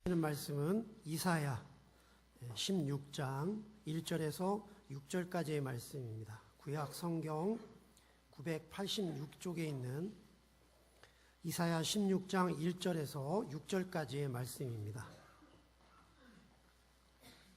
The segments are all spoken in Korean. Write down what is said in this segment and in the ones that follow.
하는 말씀은 이사야 16장 1절에서 6절까지의 말씀입니다. 구약 성경 986쪽에 있는 이사야 16장 1절에서 6절까지의 말씀입니다.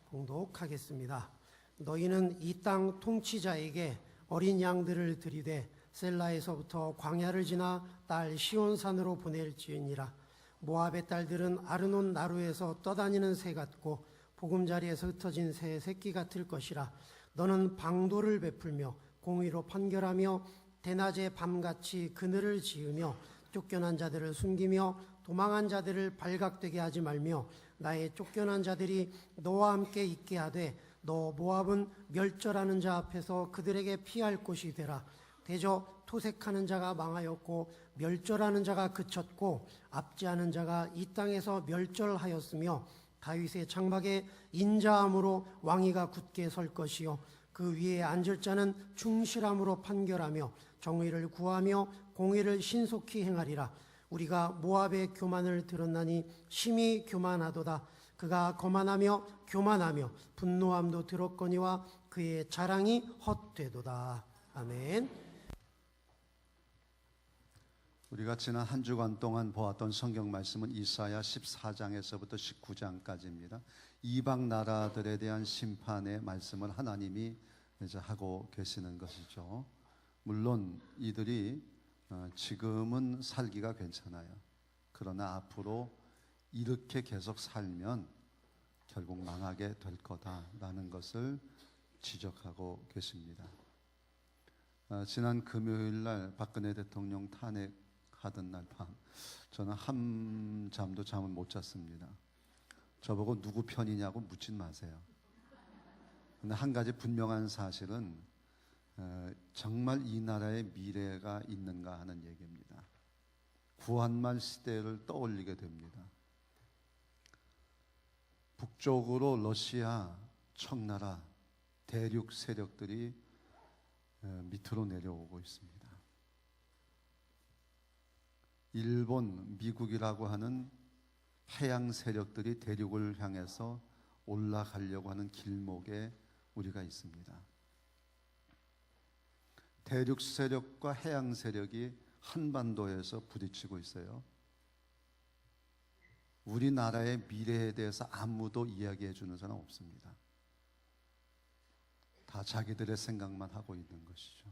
봉독하겠습니다. 너희는 이 땅 통치자에게 어린 양들을 들이되 셀라에서부터 광야를 지나 딸 시온산으로 보낼지니라. 모압의 딸들은 아르논 나루에서 떠다니는 새 같고 보금자리에서 흩어진 새의 새끼 같을 것이라. 너는 방도를 베풀며 공의로 판결하며 대낮에 밤같이 그늘을 지으며 쫓겨난 자들을 숨기며 도망한 자들을 발각되게 하지 말며 나의 쫓겨난 자들이 너와 함께 있게 하되 너 모압은 멸절하는 자 앞에서 그들에게 피할 곳이 되라. 대저 토색하는 자가 망하였고 멸절하는 자가 그쳤고 압제하는 자가 이 땅에서 멸절하였으며 다윗의 장막에 인자함으로 왕위가 굳게 설 것이요 그 위에 앉을 자는 충실함으로 판결하며 정의를 구하며 공의를 신속히 행하리라. 우리가 모압의 교만을 들었나니 심히 교만하도다. 그가 거만하며 교만하며 분노함도 들었거니와 그의 자랑이 헛되도다. 아멘. 우리가 지난 한 주간 동안 보았던 성경 말씀은 이사야 14장에서부터 19장까지입니다. 이방 나라들에 대한 심판의 말씀을 하나님이 이제 하고 계시는 것이죠. 물론 이들이 지금은 살기가 괜찮아요. 그러나 앞으로 이렇게 계속 살면 결국 망하게 될 거다라는 것을 지적하고 계십니다. 지난 금요일 날 박근혜 대통령 탄핵하던 날 밤 저는 한잠도 잠을 못 잤습니다. 저보고 누구 편이냐고 묻지 마세요. 근데 한 가지 분명한 사실은 정말 이 나라의 미래가 있는가 하는 얘기입니다. 구한말 시대를 떠올리게 됩니다. 북쪽으로 러시아, 청나라, 대륙 세력들이 밑으로 내려오고 있습니다. 일본, 미국이라고 하는 해양 세력들이 대륙을 향해서 올라가려고 하는 길목에 우리가 있습니다. 대륙 세력과 해양 세력이 한반도에서 부딪히고 있어요. 우리나라의 미래에 대해서 아무도 이야기해 주는 사람 없습니다. 다 자기들의 생각만 하고 있는 것이죠.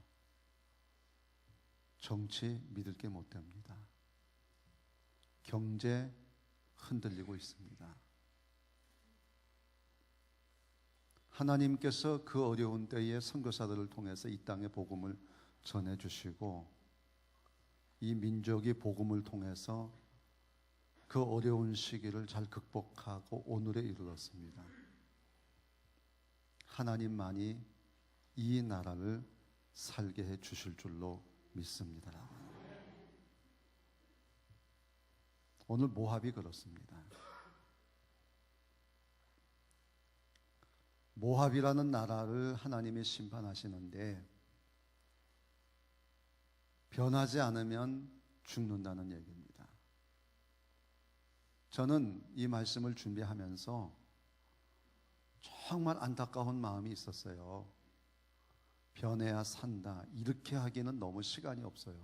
정치 믿을 게 못 됩니다. 경제 흔들리고 있습니다. 하나님께서 그 어려운 때에 선교사들을 통해서 이 땅에 복음을 전해주시고 이 민족이 복음을 통해서 그 어려운 시기를 잘 극복하고 오늘에 이르렀습니다. 하나님만이 이 나라를 살게 해 주실 줄로 믿습니다. 오늘 모압이 그렇습니다. 모압이라는 나라를 하나님이 심판하시는데 변하지 않으면 죽는다는 얘기입니다. 저는 이 말씀을 준비하면서 정말 안타까운 마음이 있었어요. 변해야 산다. 이렇게 하기는 너무 시간이 없어요.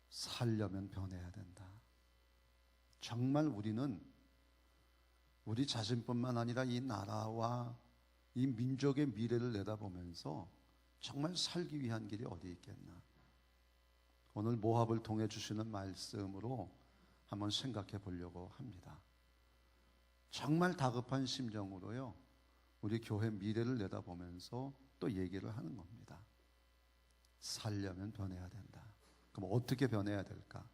살려면 변해야 된다. 정말 우리는 우리 자신뿐만 아니라 이 나라와 이 민족의 미래를 내다보면서 정말 살기 위한 길이 어디 있겠나. 오늘 모압을 통해 주시는 말씀으로 한번 생각해 보려고 합니다. 정말 다급한 심정으로요, 우리 교회 미래를 내다보면서 또 얘기를 하는 겁니다. 살려면 변해야 된다. 그럼 어떻게 변해야 될까?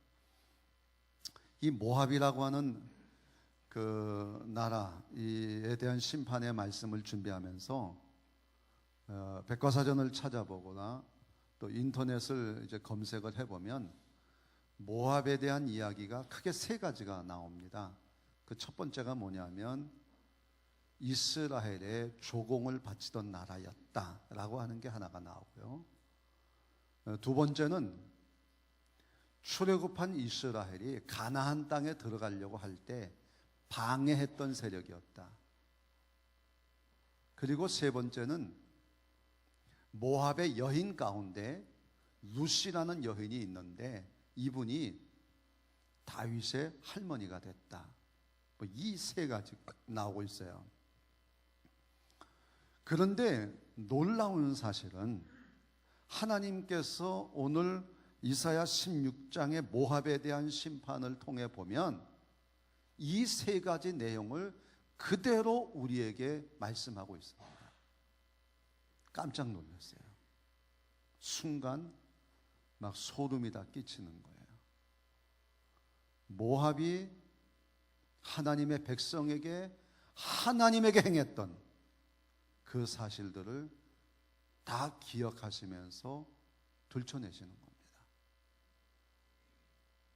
이 모압이라고 하는 그 나라에 대한 심판의 말씀을 준비하면서 백과사전을 찾아보거나 또 인터넷을 이제 검색을 해보면 모압에 대한 이야기가 크게 세 가지가 나옵니다. 그 첫 번째가 뭐냐면 이스라엘의 조공을 바치던 나라였다라고 하는 게 하나가 나오고요. 두 번째는 출애굽한 이스라엘이 가나안 땅에 들어가려고 할 때 방해했던 세력이었다. 그리고 세 번째는 모압의 여인 가운데 루시라는 여인이 있는데 이분이 다윗의 할머니가 됐다. 이 세 가지 나오고 있어요. 그런데 놀라운 사실은 하나님께서 오늘 이사야 16장의 모압에 대한 심판을 통해 보면 이 세 가지 내용을 그대로 우리에게 말씀하고 있습니다. 깜짝 놀랐어요. 순간 막 소름이 다 끼치는 거예요. 모압이 하나님의 백성에게 하나님에게 행했던 그 사실들을 다 기억하시면서 들춰내시는 겁니다.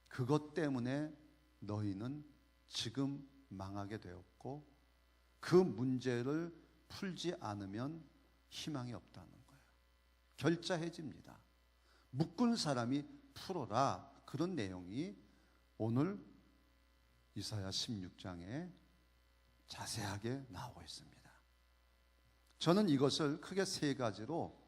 그것 때문에 너희는 지금 망하게 되었고 그 문제를 풀지 않으면 희망이 없다는 거예요. 결자해집니다. 묶은 사람이 풀어라. 그런 내용이 오늘 이사야 16장에 자세하게 나오고 있습니다. 저는 이것을 크게 세 가지로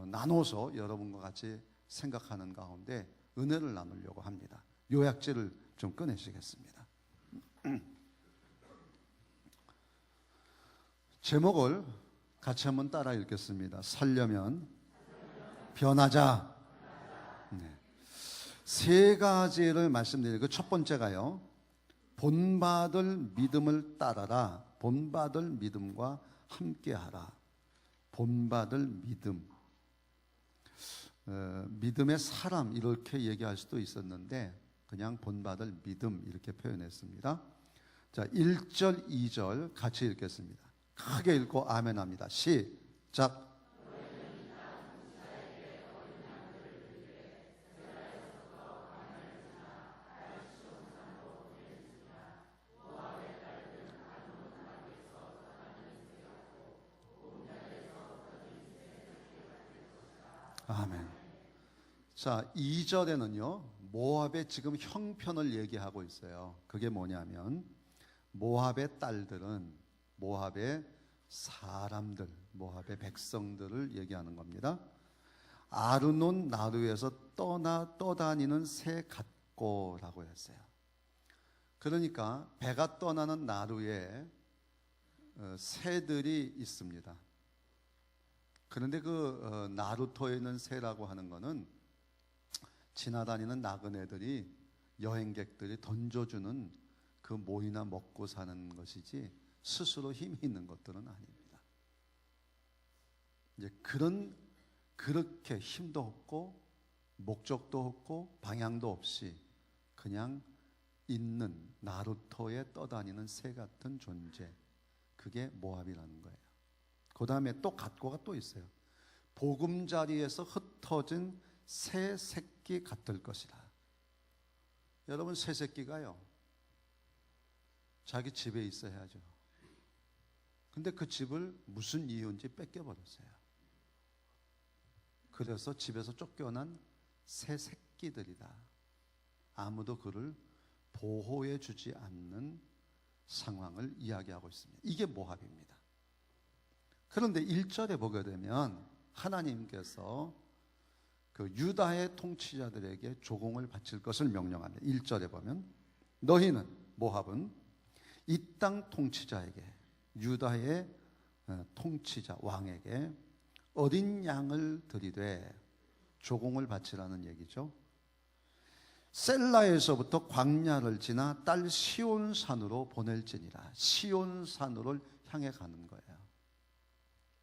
나눠서 여러분과 같이 생각하는 가운데 은혜를 나누려고 합니다. 요약지를 좀 꺼내시겠습니다. 제목을 같이 한번 따라 읽겠습니다. 살려면 변하자. 네. 세 가지를 말씀드리고 첫 번째가요. 본받을 믿음을 따라라. 본받을 믿음과 함께하라. 본받을 믿음. 믿음의 사람 이렇게 얘기할 수도 있었는데 그냥 본받을 믿음 이렇게 표현했습니다. 자, 1절, 2절 같이 읽겠습니다. 크게 읽고 아멘 합니다. 시작. 아멘. 자, 2절에는요, 모압의 지금 형편을 얘기하고 있어요. 그게 뭐냐면, 모압의 딸들은 모압의 사람들, 모압의 백성들을 얘기하는 겁니다. 아르논 나루에서 떠다니는 새 같고라고 했어요. 그러니까 배가 떠나는 나루에 새들이 있습니다. 그런데 그 나루터에 있는 새라고 하는 거는 지나다니는 나그네들이 여행객들이 던져주는 그 모이나 먹고 사는 것이지 스스로 힘이 있는 것들은 아닙니다. 이제 그렇게 힘도 없고 목적도 없고 방향도 없이 그냥 있는 나루터에 떠다니는 새 같은 존재, 그게 모압이라는 거예요. 그 다음에 또 갓고가 또 있어요. 보금자리에서 흩어진 새 새끼 같을 것이라. 여러분, 새 새끼가요, 자기 집에 있어야죠. 근데 그 집을 무슨 이유인지 뺏겨버렸어요. 그래서 집에서 쫓겨난 새 새끼들이다. 아무도 그를 보호해 주지 않는 상황을 이야기하고 있습니다. 이게 모압입니다. 그런데 1절에 보게 되면 하나님께서 그 유다의 통치자들에게 조공을 바칠 것을 명령합니다. 1절에 보면 너희는, 모압은 이 땅 통치자에게, 유다의 통치자 왕에게 어린 양을 드리되 조공을 바치라는 얘기죠. 셀라에서부터 광야를 지나 딸 시온산으로 보낼지니라. 시온산으로 향해 가는 거예요.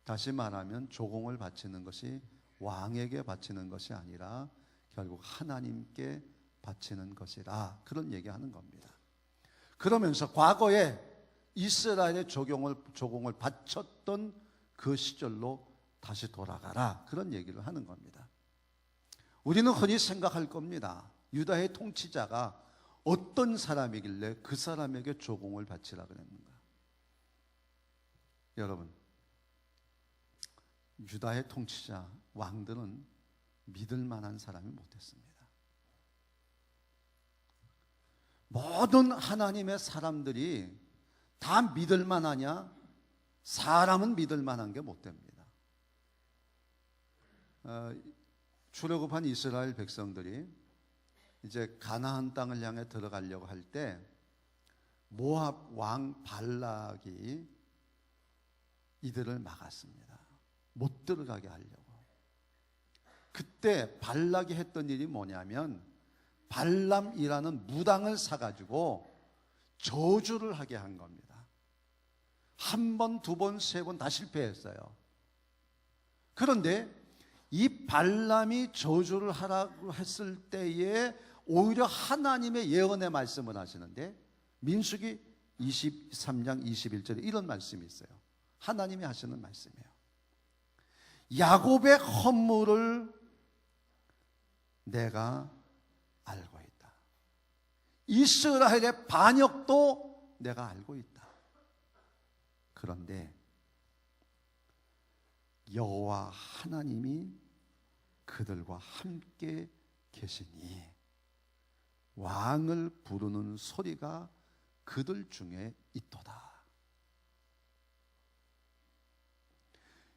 다시 말하면 조공을 바치는 것이 왕에게 바치는 것이 아니라 결국 하나님께 바치는 것이라, 그런 얘기하는 겁니다. 그러면서 과거에 이스라엘의 조공을 바쳤던 그 시절로 다시 돌아가라, 그런 얘기를 하는 겁니다. 우리는 흔히 생각할 겁니다. 유다의 통치자가 어떤 사람이길래 그 사람에게 조공을 바치라 그랬는가. 여러분, 유다의 통치자 왕들은 믿을 만한 사람이 못했습니다. 모든 하나님의 사람들이 다 믿을 만하냐? 사람은 믿을 만한 게 못 됩니다. 출애굽한 이스라엘 백성들이 이제 가나안 땅을 향해 들어가려고 할 때 모압 왕 발락이 이들을 막았습니다. 못 들어가게 하려고. 그때 발락이 했던 일이 뭐냐면 발람이라는 무당을 사가지고 저주를 하게 한 겁니다. 한 번, 두 번, 세 번 다 실패했어요. 그런데 이 발람이 저주를 하라고 했을 때에 오히려 하나님의 예언의 말씀을 하시는데 민수기 23장 21절에 이런 말씀이 있어요. 하나님이 하시는 말씀이에요. 야곱의 허물을 내가 알고 있다. 이스라엘의 반역도 내가 알고 있다. 그런데 여호와 하나님이 그들과 함께 계시니 왕을 부르는 소리가 그들 중에 있도다.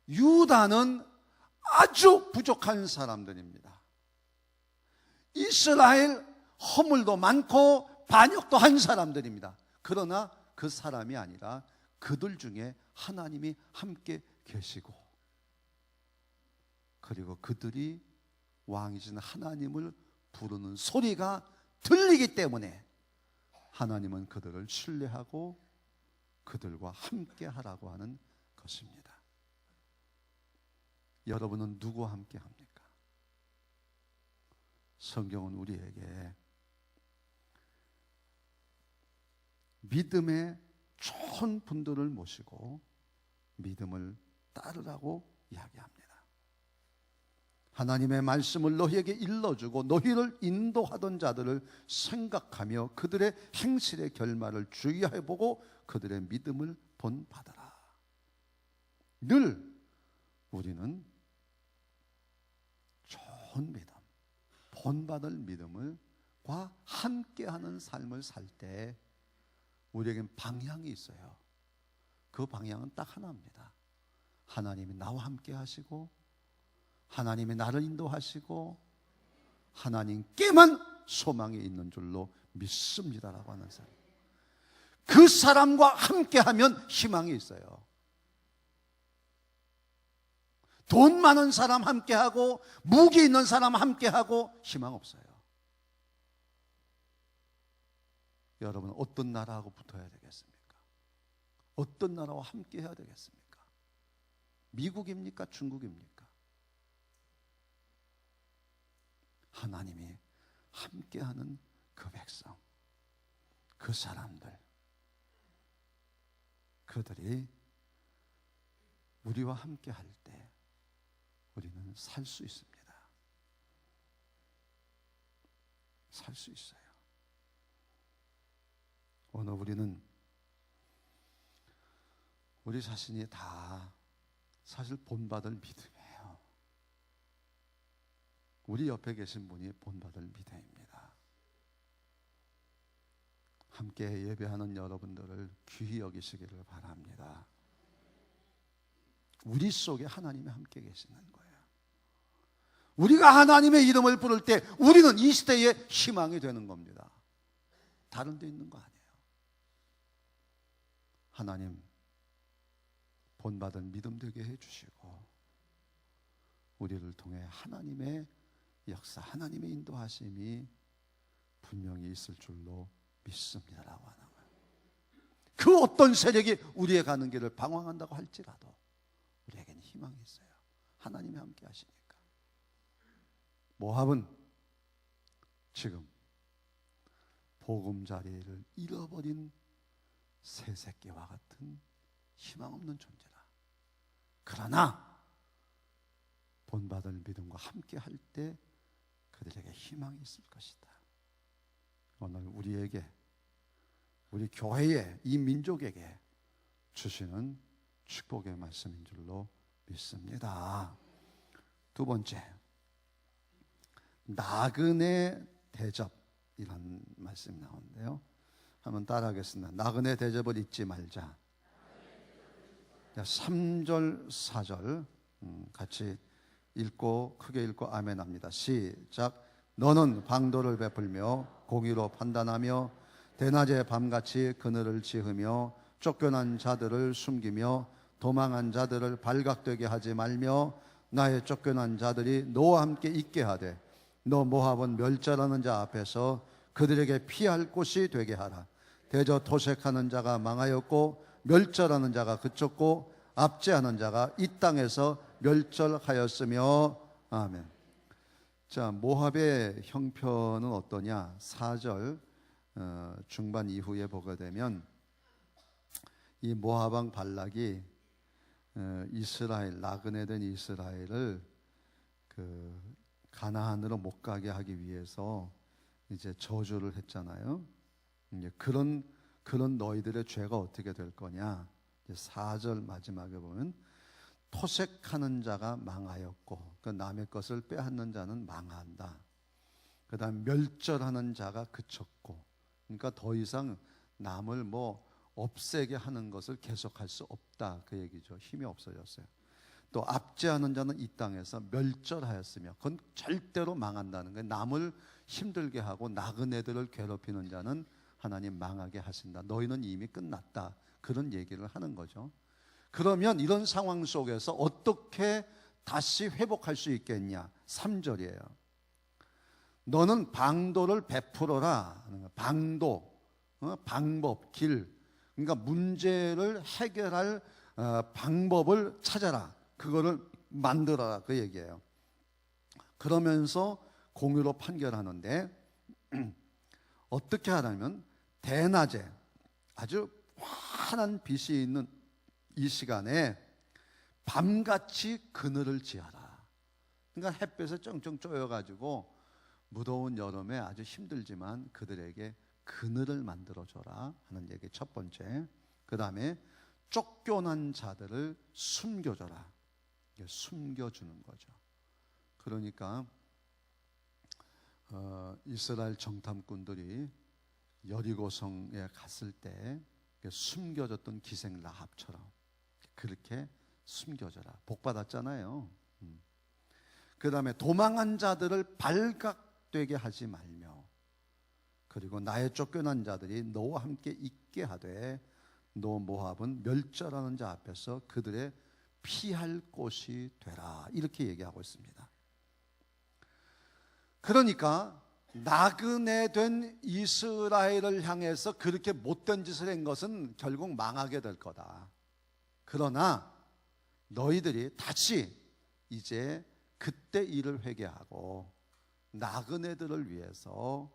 유다는 아주 부족한 사람들입니다. 이스라엘 허물도 많고 반역도 한 사람들입니다. 그러나 그 사람이 아니라 그들 중에 하나님이 함께 계시고 그리고 그들이 왕이신 하나님을 부르는 소리가 들리기 때문에 하나님은 그들을 신뢰하고 그들과 함께 하라고 하는 것입니다. 여러분은 누구와 함께 합니까? 성경은 우리에게 믿음의 좋은 분들을 모시고 믿음을 따르라고 이야기합니다. 하나님의 말씀을 너희에게 일러주고 너희를 인도하던 자들을 생각하며 그들의 행실의 결말을 주의해보고 그들의 믿음을 본받아라. 늘 우리는 좋은 믿음, 본받을 믿음과 함께하는 삶을 살 때 우리에겐 방향이 있어요. 그 방향은 딱 하나입니다. 하나님이 나와 함께 하시고 하나님이 나를 인도하시고 하나님께만 소망이 있는 줄로 믿습니다라고 하는 사람. 그 사람과 함께하면 희망이 있어요. 돈 많은 사람 함께하고 무기 있는 사람 함께하고 희망 없어요. 여러분 어떤 나라하고 붙어야 되겠습니까? 어떤 나라와 함께해야 되겠습니까? 미국입니까? 중국입니까? 하나님이 함께하는 그 백성, 그 사람들, 그들이 우리와 함께할 때 우리는 살 수 있습니다. 살 수 있어요. 오늘 우리는 우리 자신이 다 사실 본받을 믿음이에요. 우리 옆에 계신 분이 본받을 믿음입니다. 함께 예배하는 여러분들을 귀히 여기시기를 바랍니다. 우리 속에 하나님이 함께 계시는 거예요. 우리가 하나님의 이름을 부를 때 우리는 이 시대의 희망이 되는 겁니다. 다른 데 있는 거 아니에요. 하나님 본받은 믿음 되게 해주시고 우리를 통해 하나님의 역사, 하나님의 인도하심이 분명히 있을 줄로 믿습니다라고 하는 거예요. 그 어떤 세력이 우리의 가는 길을 방황한다고 할지라도 우리에게는 희망이 있어요. 하나님이 함께 하시니까. 모압은 지금 보금자리를 잃어버린 새 새끼와 같은 희망 없는 존재다. 그러나 본받을 믿음과 함께 할 때 그들에게 희망이 있을 것이다. 오늘 우리에게, 우리 교회에, 이 민족에게 주시는 축복의 말씀인 줄로 믿습니다. 두 번째, 나그네 대접 이런 말씀이 나오는데요. 한번 따라하겠습니다. 나그네 대접을 잊지 말자. 3절 4절 같이 읽고 크게 읽고 아멘 합니다. 시작. 너는 방도를 베풀며 공의로 판단하며 대낮에 밤같이 그늘을 지으며 쫓겨난 자들을 숨기며 도망한 자들을 발각되게 하지 말며 나의 쫓겨난 자들이 너와 함께 있게 하되 너 모압은 멸절하는 자 앞에서 그들에게 피할 곳이 되게 하라. 대저 토색하는 자가 망하였고 멸절하는 자가 그쳤고 압제하는 자가 이 땅에서 멸절하였으며 아멘. 자, 모압의 형편은 어떠냐? 4절 중반 이후에 보게 되면 이 모압 왕 발락이 이스라엘 나그네된 이스라엘을 그 가나안으로 못 가게 하기 위해서 이제 저주를 했잖아요. 이제 그런 너희들의 죄가 어떻게 될 거냐? 4절 마지막에 보면 토색하는 자가 망하였고 그 남의 것을 빼앗는 자는 망한다. 그다음 멸절하는 자가 그쳤고, 그러니까 더 이상 남을 뭐 없애게 하는 것을 계속할 수 없다 그 얘기죠. 힘이 없어졌어요. 또 압제하는 자는 이 땅에서 멸절하였으며 그건 절대로 망한다는 거예요. 남을 힘들게 하고 나그네들을 괴롭히는 자는 하나님 망하게 하신다. 너희는 이미 끝났다. 그런 얘기를 하는 거죠. 그러면 이런 상황 속에서 어떻게 다시 회복할 수 있겠냐? 3절이에요. 너는 방도를 베풀어라. 방도, 방법, 길. 그러니까 문제를 해결할 방법을 찾아라. 그거를 만들어라. 그 얘기예요. 그러면서 공의로 판결하는데 어떻게 하냐면 대낮에 아주 환한 빛이 있는 이 시간에 밤같이 그늘을 지어라. 그러니까 햇볕에 쩡쩡 쪼여가지고 무더운 여름에 아주 힘들지만 그들에게 그늘을 만들어줘라 하는 얘기 첫 번째. 그 다음에 쫓겨난 자들을 숨겨줘라. 숨겨주는 거죠. 그러니까 이스라엘 정탐꾼들이 여리고성에 갔을 때 숨겨졌던 기생 라합처럼 그렇게 숨겨져라. 복 받았잖아요. 그 다음에 도망한 자들을 발각되게 하지 말며 그리고 나의 쫓겨난 자들이 너와 함께 있게 하되 너 모압은 멸절하는 자 앞에서 그들의 피할 곳이 되라. 이렇게 얘기하고 있습니다. 그러니까 나그네 된 이스라엘을 향해서 그렇게 못된 짓을 한 것은 결국 망하게 될 거다. 그러나 너희들이 다시 이제 그때 일을 회개하고 나그네들을 위해서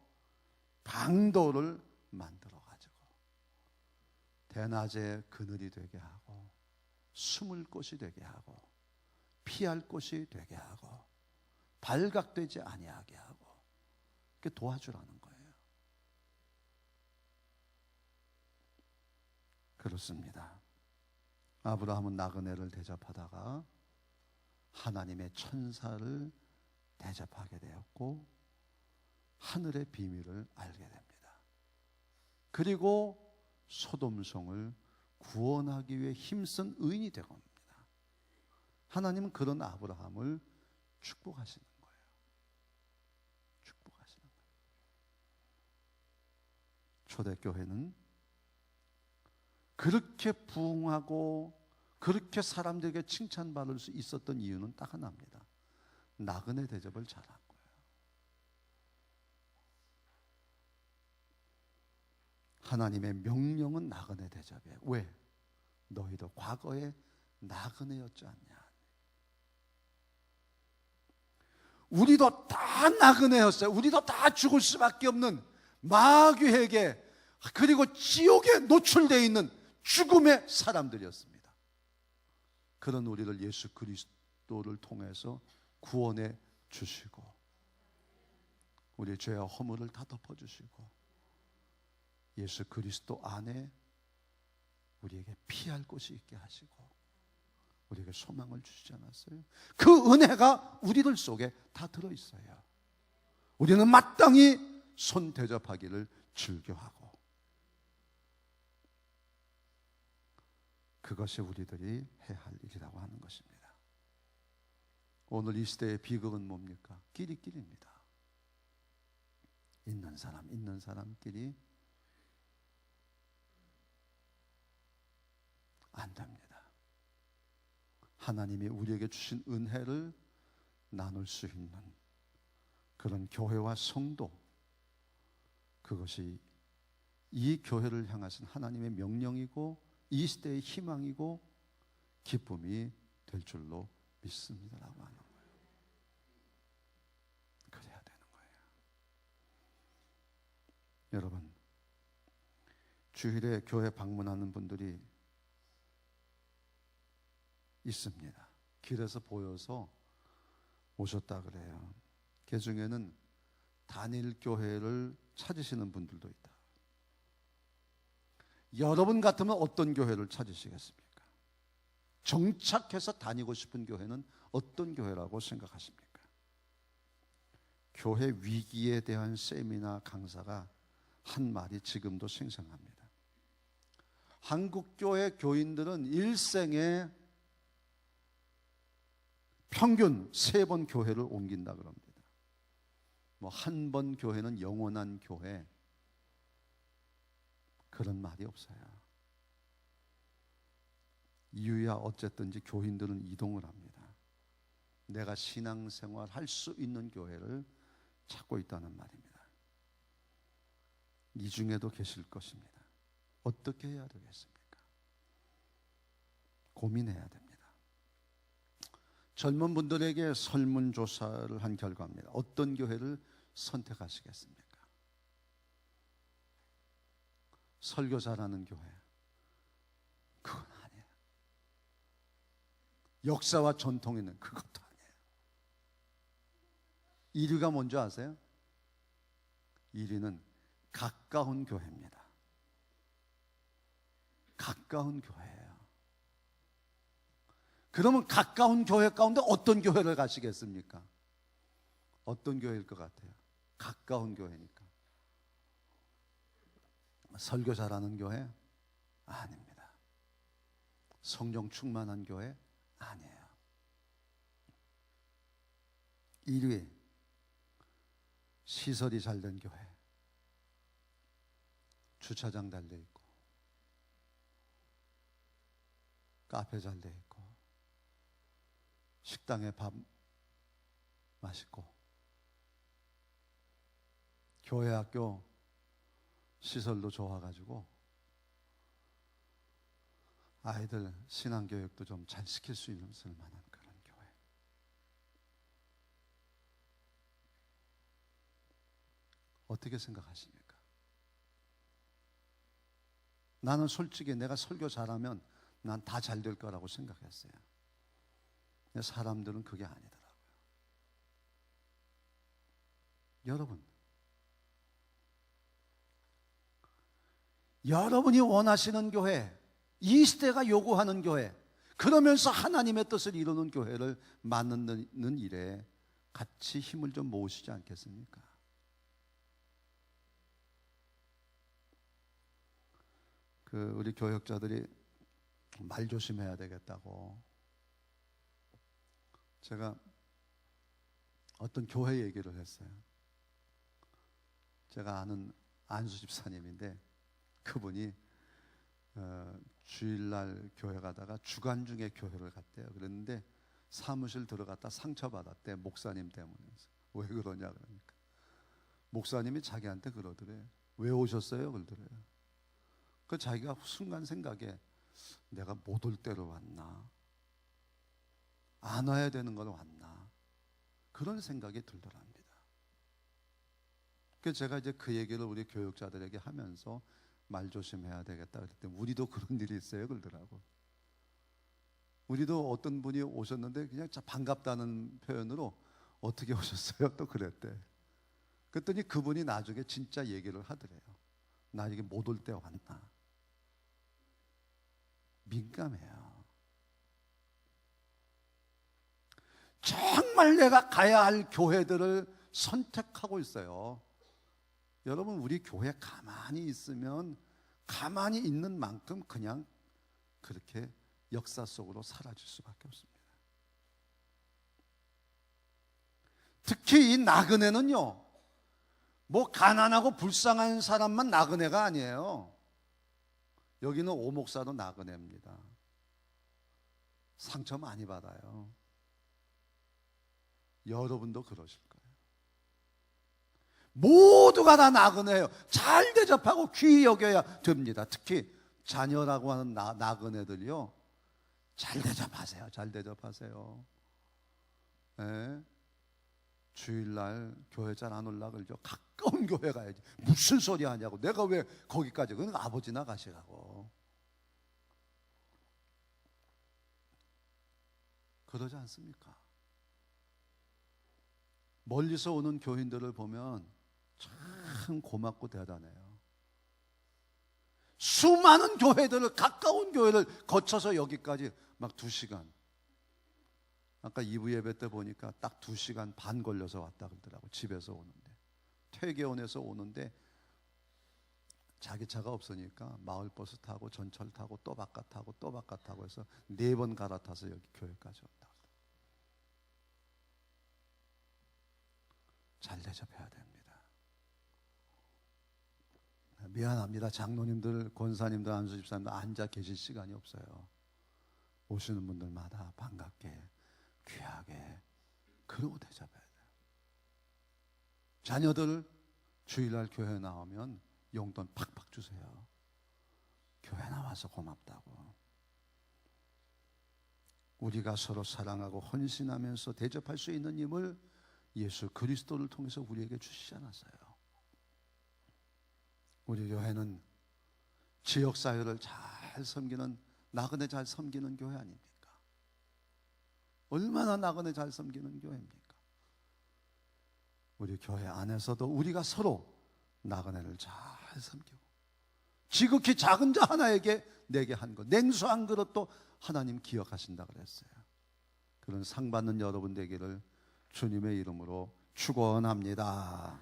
방도를 만들어 가지고 대낮에 그늘이 되게 하고 숨을 곳이 되게 하고 피할 곳이 되게 하고 발각되지 아니하게 하고 그렇게 도와주라는 거예요. 그렇습니다. 아브라함은 나그네를 대접하다가 하나님의 천사를 대접하게 되었고 하늘의 비밀을 알게 됩니다. 그리고 소돔성을 구원하기 위해 힘쓴 의인이 되고 옵니다. 하나님은 그런 아브라함을 축복하시는 거예요. 축복하시는 거예요. 초대교회는 그렇게 부흥하고 그렇게 사람들에게 칭찬받을 수 있었던 이유는 딱 하나입니다. 나그네 대접을 잘한 거예요. 하나님의 명령은 나그네 대접이에요. 왜? 너희도 과거에 나그네였지 않냐. 우리도 다 나그네였어요. 우리도 다 죽을 수밖에 없는 마귀에게 그리고 지옥에 노출되어 있는 죽음의 사람들이었습니다. 그런 우리를 예수 그리스도를 통해서 구원해 주시고 우리의 죄와 허물을 다 덮어주시고 예수 그리스도 안에 우리에게 피할 곳이 있게 하시고 우리에게 소망을 주시지 않았어요? 그 은혜가 우리들 속에 다 들어있어요. 우리는 마땅히 손 대접하기를 즐겨하고, 그것이 우리들이 해야 할 일이라고 하는 것입니다. 오늘 이 시대의 비극은 뭡니까? 끼리끼리입니다. 있는 사람끼리 안 됩니다. 하나님이 우리에게 주신 은혜를 나눌 수 있는 그런 교회와 성도, 그것이 이 교회를 향하신 하나님의 명령이고 이 시대의 희망이고 기쁨이 될 줄로 믿습니다라고 하는 거예요. 그래야 되는 거예요. 여러분, 주일에 교회 방문하는 분들이 있습니다. 길에서 보여서 오셨다 그래요. 그 중에는 단일 교회를 찾으시는 분들도 있다. 여러분 같으면 어떤 교회를 찾으시겠습니까? 정착해서 다니고 싶은 교회는 어떤 교회라고 생각하십니까? 교회 위기에 대한 세미나 강사가 한 말이 지금도 생생합니다. 한국 교회 교인들은 일생에 평균 3번 교회를 옮긴다 그럽니다. 뭐 한 번 교회는 영원한 교회, 그런 말이 없어요. 이유야 어쨌든지 교인들은 이동을 합니다. 내가 신앙생활 할 수 있는 교회를 찾고 있다는 말입니다. 이 중에도 계실 것입니다. 어떻게 해야 되겠습니까? 고민해야 됩니다. 젊은 분들에게 설문조사를 한 결과입니다. 어떤 교회를 선택하시겠습니까? 설교 잘하는 교회, 그건 아니에요. 역사와 전통 있는, 그것도 아니에요. 1위가 뭔지 아세요? 1위는 가까운 교회입니다. 가까운 교회예요. 그러면 가까운 교회 가운데 어떤 교회를 가시겠습니까? 어떤 교회일 것 같아요? 가까운 교회니까. 설교 잘하는 교회? 아닙니다. 성령 충만한 교회? 아니에요. 1위, 시설이 잘 된 교회. 주차장 잘 돼 있고, 카페 잘 돼 있고, 식당에 밥 맛있고, 교회 학교 시설도 좋아가지고 아이들 신앙교육도 좀 잘 시킬 수 있을 만한 그런 교회. 어떻게 생각하십니까? 나는 솔직히 내가 설교 잘하면 난 다 잘 될 거라고 생각했어요. 근데 사람들은 그게 아니더라고요. 여러분이 원하시는 교회, 이 시대가 요구하는 교회, 그러면서 하나님의 뜻을 이루는 교회를 만드는 일에 같이 힘을 좀 모으시지 않겠습니까? 우리 교역자들이 말 조심해야 되겠다고, 제가 어떤 교회 얘기를 했어요. 제가 아는 안수 집사님인데, 그분이 주일날 교회 가다가 주간 중에 교회를 갔대요. 그랬는데 사무실 들어갔다 상처받았대, 목사님 때문에. 왜 그러냐 그러니까 목사님이 자기한테 그러더래요. 왜 오셨어요? 그러더래요. 그 자기가 순간 생각에 내가 못 올 때로 왔나, 안 와야 되는 걸 왔나, 그런 생각이 들더랍니다. 그래서 제가 이제 그 얘기를 우리 교육자들에게 하면서 말 조심해야 되겠다 그랬더니 우리도 그런 일이 있어요 그러더라고. 우리도 어떤 분이 오셨는데 그냥 반갑다는 표현으로 어떻게 오셨어요? 또 그랬대. 그랬더니 그분이 나중에 진짜 얘기를 하더래요. 나 이게 못 올 때 왔나. 민감해요. 정말 내가 가야 할 교회들을 선택하고 있어요. 여러분, 우리 교회 가만히 있으면 가만히 있는 만큼 그냥 그렇게 역사 속으로 사라질 수밖에 없습니다. 특히 이 나그네는요, 뭐 가난하고 불쌍한 사람만 나그네가 아니에요. 여기는 오목사도 나그네입니다. 상처 많이 받아요. 여러분도 그러실 거예요. 모두가 다 나그네예요. 잘 대접하고 귀히 여겨야 됩니다. 특히 자녀라고 하는 나그네들이요, 잘 대접하세요. 잘 대접하세요. 네. 주일날 교회 잘 안 올라 그러죠. 가까운 교회 가야지. 무슨 소리 하냐고. 내가 왜 거기까지. 그건 아버지나 가시라고. 그러지 않습니까? 멀리서 오는 교인들을 보면 참 고맙고 대단해요. 수많은 교회들을, 가까운 교회를 거쳐서 여기까지 막 2시간. 아까 2부 예배 때 보니까 딱 2시간 반 걸려서 왔다 그러더라고. 집에서 오는데, 퇴계원에서 오는데 자기 차가 없으니까 마을버스 타고 전철 타고 또 바깥 타고 또 바깥 타고 해서 4번 갈아타서 여기 교회까지 왔다. 잘 대접해야 됩니다. 미안합니다. 장로님들, 권사님들, 안수집사님들 앉아 계실 시간이 없어요. 오시는 분들마다 반갑게, 귀하게 그러고 대접해야 돼요. 자녀들 주일날 교회 나오면 용돈 팍팍 주세요. 교회 나와서 고맙다고. 우리가 서로 사랑하고 헌신하면서 대접할 수 있는 힘을 예수 그리스도를 통해서 우리에게 주시지 않았어요. 우리 교회는 지역사회를 잘 섬기는, 나그네 잘 섬기는 교회 아닙니까? 얼마나 나그네 잘 섬기는 교회입니까? 우리 교회 안에서도 우리가 서로 나그네를 잘 섬기고, 지극히 작은 자 하나에게 내게 한 것, 냉수 한 그릇도 하나님 기억하신다 그랬어요. 그런 상 받는 여러분 되기를 주님의 이름으로 축원합니다.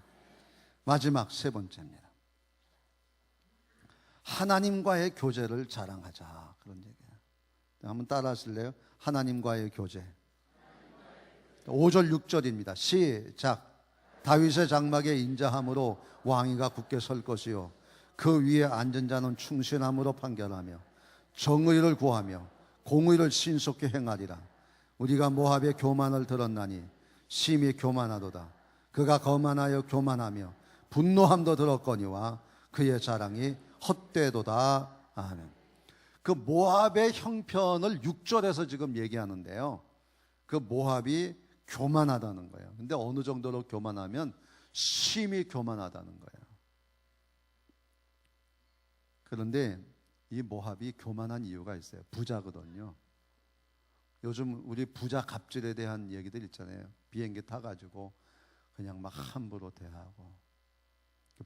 마지막 3번째입니다. 하나님과의 교제를 자랑하자, 그런 얘기예요. 한번 따라 하실래요? 하나님과의 교제. 5절 6절입니다. 시작. 다윗의 장막에 인자함으로 왕위가 굳게 설 것이요 그 위에 앉은 자는 충신함으로 판결하며 정의를 구하며 공의를 신속히 행하리라. 우리가 모압의 교만을 들었나니 심히 교만하도다. 그가 거만하여 교만하며 분노함도 들었거니와 그의 자랑이 헛되도다. 아멘. 그 모압의 형편을 6절에서 지금 얘기하는데요, 그 모압이 교만하다는 거예요. 근데 어느 정도로 교만하면 심히 교만하다는 거예요. 그런데 이 모압이 교만한 이유가 있어요. 부자거든요. 요즘 우리 부자 갑질에 대한 얘기들 있잖아요. 비행기 타가지고 그냥 막 함부로 대하고,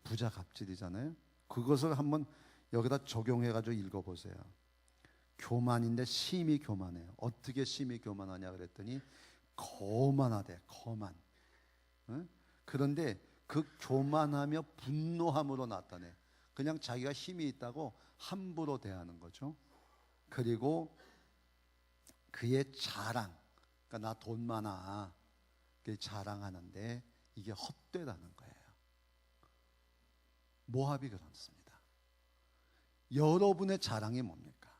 부자 갑질이잖아요. 그것을 한번 여기다 적용해가지고 읽어보세요. 교만인데 심히 교만해요. 어떻게 심히 교만하냐 그랬더니 거만하대. 거만. 응? 그런데 그 교만하며 분노함으로 나타내. 그냥 자기가 힘이 있다고 함부로 대하는 거죠. 그리고 그의 자랑, 그러니까 나 돈 많아, 그게 자랑하는데 이게 헛되다는 거예요. 모압이 그렇습니다. 여러분의 자랑이 뭡니까?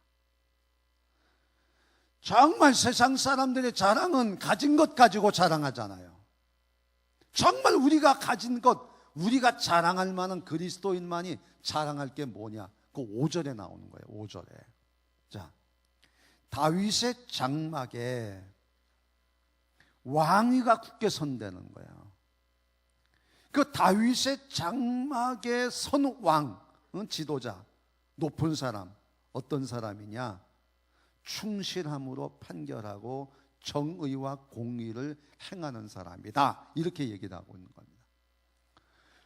정말 세상 사람들의 자랑은 가진 것 가지고 자랑하잖아요. 정말 우리가 가진 것, 우리가 자랑할 만한 그리스도인만이 자랑할 게 뭐냐? 그 5절에 나오는 거예요. 5절에. 자, 다윗의 장막에 왕위가 굳게 선다는 거예요. 그 다윗의 장막에 선 왕, 지도자, 높은 사람, 어떤 사람이냐? 충실함으로 판결하고 정의와 공의를 행하는 사람이다. 이렇게 얘기를 하고 있는 겁니다.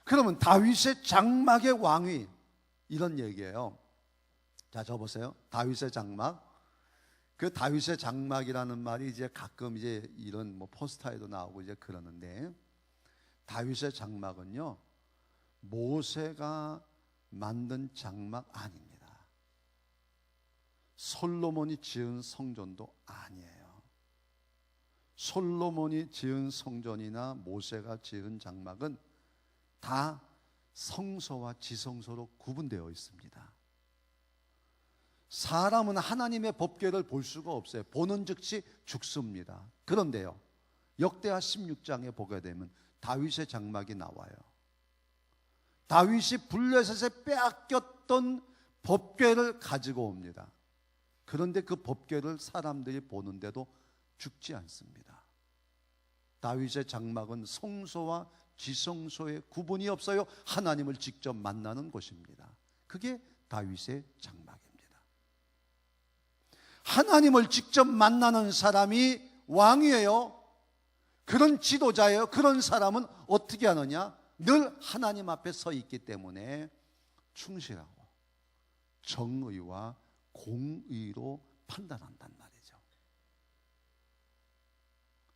그러면 다윗의 장막의 왕위, 이런 얘기예요. 자, 저 보세요. 다윗의 장막. 그 다윗의 장막이라는 말이 이제 가끔 이제 이런 뭐 포스터에도 나오고 이제 그러는데, 다윗의 장막은요, 모세가 만든 장막 아닙니다. 솔로몬이 지은 성전도 아니에요. 솔로몬이 지은 성전이나 모세가 지은 장막은 다 성소와 지성소로 구분되어 있습니다. 사람은 하나님의 법궤를 볼 수가 없어요. 보는 즉시 죽습니다. 그런데요, 역대하 16장에 보게 되면 다윗의 장막이 나와요. 다윗이 블레셋에 빼앗겼던 법궤를 가지고 옵니다. 그런데 그 법궤를 사람들이 보는데도 죽지 않습니다. 다윗의 장막은 성소와 지성소의 구분이 없어요. 하나님을 직접 만나는 곳입니다. 그게 다윗의 장막입니다. 하나님을 직접 만나는 사람이 왕이에요. 그런 지도자예요. 그런 사람은 어떻게 하느냐? 늘 하나님 앞에 서 있기 때문에 충실하고 정의와 공의로 판단한단 말이죠.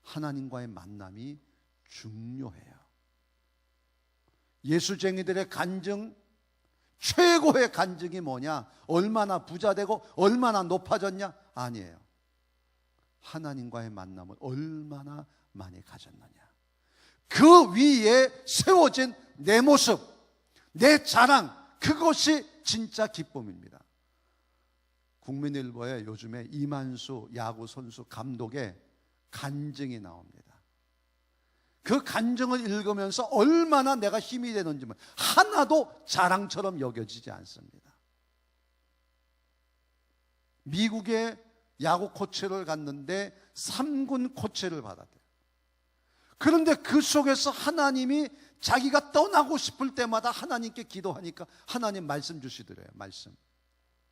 하나님과의 만남이 중요해요. 예수쟁이들의 간증, 최고의 간증이 뭐냐? 얼마나 부자되고 얼마나 높아졌냐? 아니에요. 하나님과의 만남을 얼마나 많이 가졌느냐. 그 위에 세워진 내 모습, 내 자랑, 그것이 진짜 기쁨입니다. 국민일보에 요즘에 이만수 야구 선수 감독의 간증이 나옵니다. 그 간증을 읽으면서 얼마나 내가 힘이 되는지 하나도 자랑처럼 여겨지지 않습니다. 미국의 야구 코치를 갔는데 3군 코치를 받았대요. 그런데 그 속에서 하나님이 자기가 떠나고 싶을 때마다 하나님께 기도하니까 하나님 말씀 주시더래요. 말씀.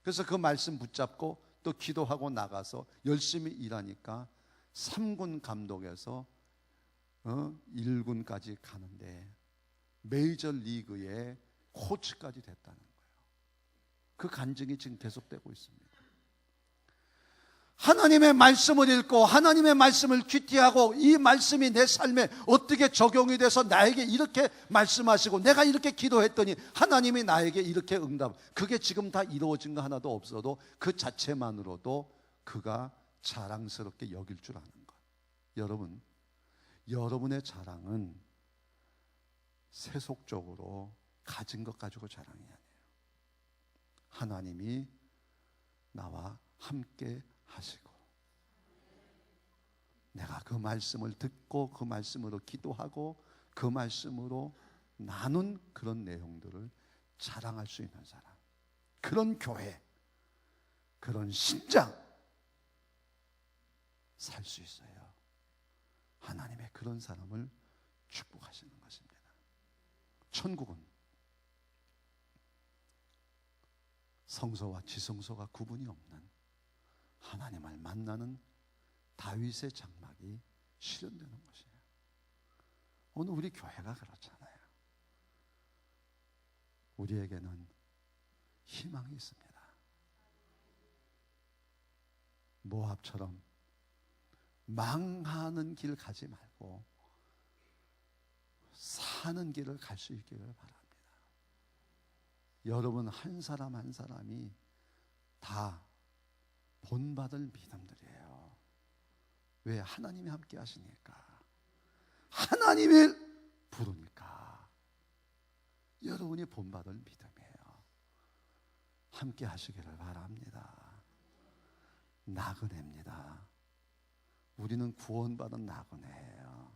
그래서 그 말씀 붙잡고 또 기도하고 나가서 열심히 일하니까 3군 감독에서 1군까지 가는데 메이저리그의 코치까지 됐다는 거예요. 그 간증이 지금 계속되고 있습니다. 하나님의 말씀을 읽고 하나님의 말씀을 귀티하고 이 말씀이 내 삶에 어떻게 적용이 돼서 나에게 이렇게 말씀하시고 내가 이렇게 기도했더니 하나님이 나에게 이렇게 응답, 그게 지금 다 이루어진 거 하나도 없어도 그 자체만으로도 그가 자랑스럽게 여길 줄 아는 것. 여러분, 여러분의 자랑은 세속적으로 가진 것 가지고 자랑이 아니에요. 하나님이 나와 함께 하시고 내가 그 말씀을 듣고 그 말씀으로 기도하고 그 말씀으로 나눈 그런 내용들을 자랑할 수 있는 사람, 그런 교회, 그런 신장 살 수 있어요. 하나님의 그런 사람을 축복하시는 것입니다. 천국은 성소와 지성소가 구분이 없는 하나님을 만나는 다윗의 장막이 실현되는 것이에요. 오늘 우리 교회가 그렇잖아요. 우리에게는 희망이 있습니다. 모압처럼 망하는 길 가지 말고 사는 길을 갈 수 있기를 바랍니다. 여러분 한 사람 한 사람이 다 본받을 믿음들이에요. 왜? 하나님이 함께 하시니까, 하나님을 부르니까 여러분이 본받을 믿음이에요. 함께 하시기를 바랍니다. 나그네입니다. 우리는 구원받은 나그네예요.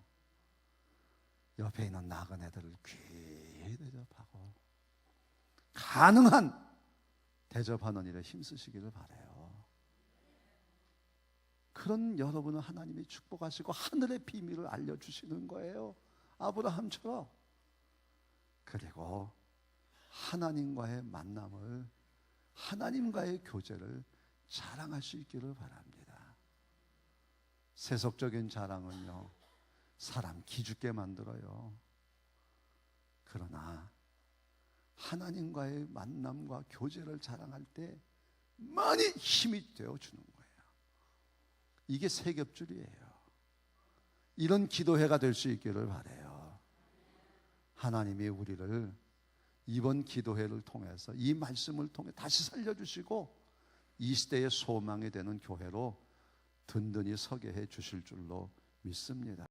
옆에 있는 나그네들을 귀히 대접하고 가능한 대접하는 일에 힘쓰시기를 바라요. 그런 여러분은 하나님이 축복하시고 하늘의 비밀을 알려주시는 거예요. 아브라함처럼. 그리고 하나님과의 만남을, 하나님과의 교제를 자랑할 수 있기를 바랍니다. 세속적인 자랑은요, 사람 기죽게 만들어요. 그러나 하나님과의 만남과 교제를 자랑할 때 많이 힘이 되어주는 거예요. 이게 세겹줄이에요. 이런 기도회가 될 수 있기를 바라요. 하나님이 우리를 이번 기도회를 통해서 이 말씀을 통해 다시 살려주시고 이 시대의 소망이 되는 교회로 든든히 서게 해 주실 줄로 믿습니다.